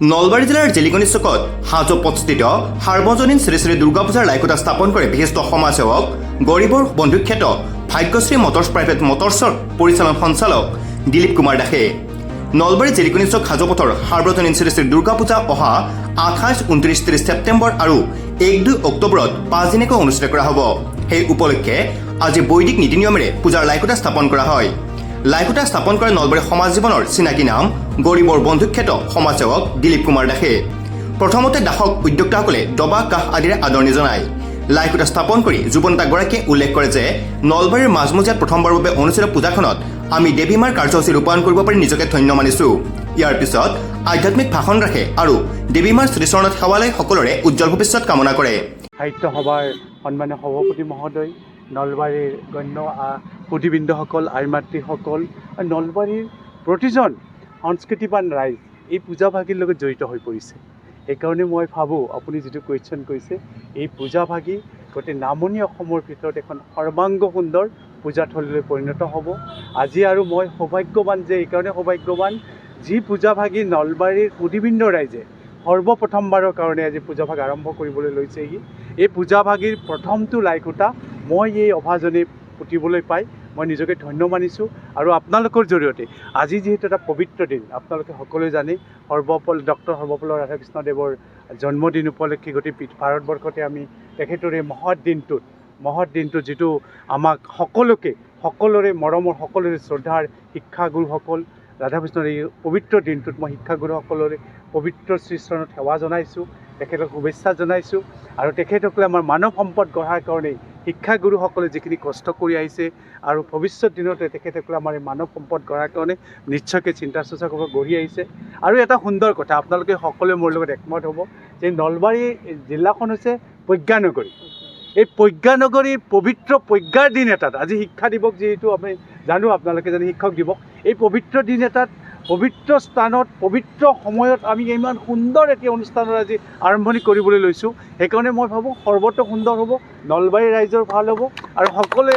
নলবাৰী জিলাৰ জেলিকনি চকত হাজো পথস্থিত সাৰ্বজনীন শ্ৰী শ্ৰী দুৰ্গা পূজাৰ লাইকুটা স্থাপন কৰে বিশিষ্ট সমাজসেৱক গৰীবৰ বন্ধুখ্যাত ভাগ্যশ্ৰী মটৰ্ছ প্ৰাইভেট মটৰ্ছৰ পৰিচালন সঞ্চালক দিলীপ কুমাৰ দাসে নলবাৰী জেলিকনি চক হাজো পথৰ সাৰ্বজনীন শ্ৰী শ্ৰী দুৰ্গা পূজা অহা 28, 29, 30 ছেপ্টেম্বৰ আৰু 1-2 অক্টোবৰত 5 দিনকৈ অনুষ্ঠিত কৰা হ'ব। সেই উপলক্ষে আজি বৈদিক নীতি নিয়মেৰে পূজাৰ লাইকুটা স্থাপন কৰা হয়। লাইকুটা স্থাপন কৰে নলবাৰী সমাজ জীৱনৰ চিনাকি নাম গৰীবৰ বন্ধুখ্যাত সমাজসেৱক দিলীপ কুমাৰ দাসে। প্ৰথমতে দাসক উদ্যোক্তাসকলে দবা কাষ আদিৰে আদৰণি জনায়। লাইকুটা স্থাপন কৰি যুৱনেতাগৰাকীয়ে উল্লেখ কৰে যে নলবাৰীৰ মাজমজিয়াত প্ৰথমবাৰৰ বাবে অনুষ্ঠিত পূজাখনত আমি দেৱী মাৰ কাৰ্যসূচী ৰূপায়ণ কৰিব পাৰি নিজকে ধন্য মানিছোঁ। ইয়াৰ পিছত আধ্যাত্মিক ভাষণ ৰাখে আৰু দেৱী মাৰ শ্ৰীচৰণত সেৱালৈ সকলোৰে উজ্জ্বল ভৱিষ্যত কামনা কৰে। সাহিত্য সভাৰ সন্মানীয় সভাপতি মহোদয়, নলবাৰীৰ গণ্য সুধীবৃন্দসকল, আই মাতৃসকল, নলবাৰীৰ প্ৰতিজন সংস্কৃতিবান ৰাইজ এই পূজা ভাগীৰ লগত জড়িত হৈ পৰিছে। সেইকাৰণে মই ভাবোঁ আপুনি যিটো কুৱেশ্যন কৰিছে, এই পূজা ভাগী গোটেই নামনি অসমৰ ভিতৰত এখন সৰ্বাংগ সুন্দৰ পূজাথলীলৈ পৰিণত হ'ব। আজি আৰু মই সৌভাগ্যৱান যে এইকাৰণে সৌভাগ্যৱান যি পূজা ভাগী নলবাৰীৰ সুধীবৃন্দ ৰাইজে সৰ্বপ্ৰথমবাৰৰ কাৰণে আজি পূজা ভাগ আৰম্ভ কৰিবলৈ লৈছেহি। এই পূজা ভাগীৰ প্ৰথমটো লাইকুটা মই এই অভাজনে পুতিবলৈ পাই মই নিজকে ধন্য মানিছোঁ। আৰু আপোনালোকৰ জৰিয়তে আজি যিহেতু এটা পবিত্ৰ দিন, আপোনালোকে সকলোৱে জানে ডক্টৰ সৰ্বপল্লী ৰাধাকৃষ্ণদেৱৰ জন্মদিন উপলক্ষে গোটেই ভাৰতবৰ্ষতে আমি তেখেতৰ এই মহৎ দিনটোত যিটো আমাক সকলোৰে মৰমৰ, সকলোৰে শ্ৰদ্ধাৰ শিক্ষাগুৰুসকল ৰাধাকৃষ্ণৰ এই পবিত্ৰ দিনটোত মই শিক্ষাগুৰুসকলৰে পবিত্ৰ শ্ৰীচৰণত সেৱা জনাইছোঁ, তেখেতক শুভেচ্ছা জনাইছোঁ। আৰু তেখেতসকলে আমাৰ মানৱ সম্পদ গঢ়াৰ কাৰণে শিক্ষাগুৰুসকলে যিখিনি কষ্ট কৰি আহিছে আৰু ভৱিষ্যত দিনতে তেখেতসকলে আমাৰ এই মানৱ সম্পদ গঢ়াৰ কাৰণে নিশ্চয়কৈ চিন্তা চৰ্চা কৰিব গঢ়ি আহিছে। আৰু এটা সুন্দৰ কথা, আপোনালোকে সকলোৱে মোৰ লগত একমত হ'ব যে নলবাৰী জিলাখন হৈছে প্ৰজ্ঞানগৰী। এই প্ৰজ্ঞানগৰীৰ পবিত্ৰ প্ৰজ্ঞাৰ দিন এটাত আজি শিক্ষা দিৱস, যিহেতু আমি জানো আপোনালোকে জানে শিক্ষক দিৱস, এই পবিত্ৰ দিন এটাত পবিত্ৰ স্থানত পবিত্ৰ সময়ত আমি ইমান সুন্দৰ এটি অনুষ্ঠানৰ আজি আৰম্ভণি কৰিবলৈ লৈছোঁ। সেইকাৰণে মই ভাবোঁ সৰ্বত্ৰ সুন্দৰ হ'ব, নলবাৰী ৰাইজৰ ভাল হ'ব আৰু সকলোৱে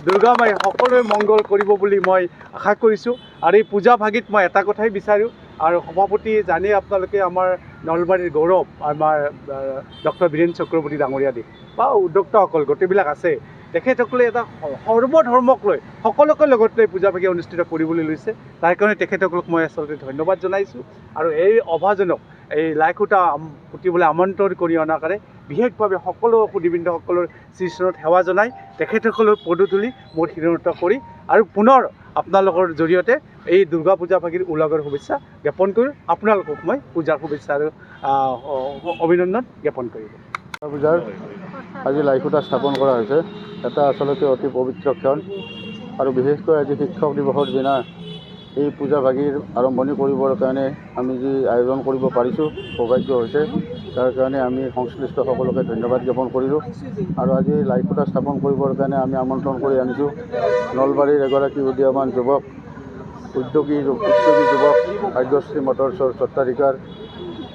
দুৰ্গা মাই সকলোৱে মংগল কৰিব বুলি মই আশা কৰিছোঁ। আৰু এই পূজা ভাগীত মই এটা কথাই বিচাৰোঁ, আৰু সভাপতি জানে আপোনালোকে আমাৰ নলবাৰীৰ গৌৰৱ আমাৰ ডক্টৰ বীৰেন চক্ৰৱৰ্তী ডাঙৰীয়া দেৱ বা উদ্যোক্তাসকল গোটেইবিলাক আছে, তেখেতসকলে এটা সৰ্বধৰ্মক লৈ সকলোকে লগত লৈ পূজা ভাগী অনুষ্ঠিত কৰিবলৈ লৈছে। তাৰ কাৰণে তেখেতসকলক মই আচলতে ধন্যবাদ জনাইছোঁ। আৰু এই অভাজনক এই লাইকুটা পুতিবলৈ আমন্ত্ৰণ কৰি অনাৰ কাৰণে বিশেষভাৱে সকলো সুধীবৃন্দসকলৰ শ্ৰীচৰণত সেৱা জনাই তেখেতসকলৰ পদধূলি মোৰ শিৰণত কৰি আৰু পুনৰ আপোনালোকৰ জৰিয়তে এই দুৰ্গা পূজা ভাগীৰ উলগৰ শুভেচ্ছা জ্ঞাপন কৰি আপোনালোকক মই পূজাৰ শুভেচ্ছা আৰু অভিনন্দন জ্ঞাপন কৰিব। দুৰ্গা পূজাৰ আজি লাইকুটা স্থাপন কৰা হৈছে। এটা আচলতে অতি পবিত্ৰ ক্ষণ আৰু বিশেষকৈ আজি শিক্ষক দিৱসৰ দিনা এই পূজা ভাগীৰ আৰম্ভণি কৰিবৰ কাৰণে আমি যি আয়োজন কৰিব পাৰিছোঁ সৌভাগ্য হৈছে। তাৰ কাৰণে আমি সংশ্লিষ্ট সকলোকে ধন্যবাদ জ্ঞাপন কৰিলোঁ। আৰু আজি লাইকুটা স্থাপন কৰিবৰ কাৰণে আমি আমন্ত্ৰণ কৰি আনিছোঁ নলবাৰীৰ এগৰাকী উদীয়মান যুৱক, উদ্যোগী যুৱক, ভাগ্যশ্ৰী মটৰ্ছৰ স্বত্বাধিকাৰ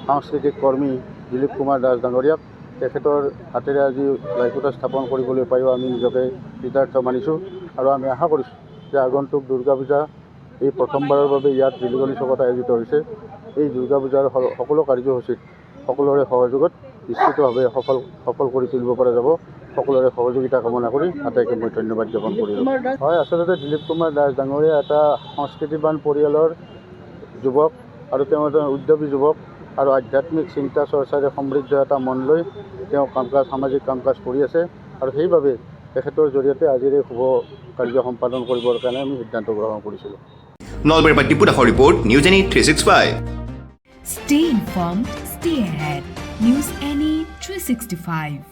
সাংস্কৃতিক কৰ্মী দিলীপ কুমাৰ দাস ডাঙৰীয়াক। তেখেতৰ হাতেৰে আজি লাইকুটা স্থাপন কৰিবলৈ পায়ো আমি নিজকে কৃতাৰ্থ মানিছোঁ। আৰু আমি আশা কৰিছোঁ যে আগন্তুক দুৰ্গা পূজা এই প্ৰথমবাৰৰ বাবে ইয়াত জেলিকনি চকত আয়োজিত হৈছে। এই দুৰ্গা পূজাৰ সকলো কাৰ্যসূচীত সকলোৰে সহযোগত নিশ্চিতভাৱে সফল কৰি তুলিব পৰা যাব। সকলোৰে সহযোগিতা কামনা কৰি আটাইকে মই ধন্যবাদ জ্ঞাপন কৰিলোঁ। হয়, আচলতে দিলীপ কুমাৰ দাস ডাঙৰীয়া এটা সংস্কৃতিবান পৰিয়ালৰ যুৱক আৰু তেওঁ এজন উদ্যোগী যুৱক আৰু আধ্যাত্মিক চিন্তা চৰ্চাৰে সমৃদ্ধ এটা মন লৈ তেওঁ সামাজিক কাম কাজ কৰি আছে। আৰু সেইবাবে তেখেতৰ জৰিয়তে আজিৰ এই শুভ কাৰ্য সম্পাদন কৰিবৰ কাৰণে আমি সিদ্ধান্ত গ্ৰহণ কৰিছিলোঁ। নলবাৰীৰ পৰা টিপু দাসৰ report, news any 365। Stay informed, stay ahead. News Any 365.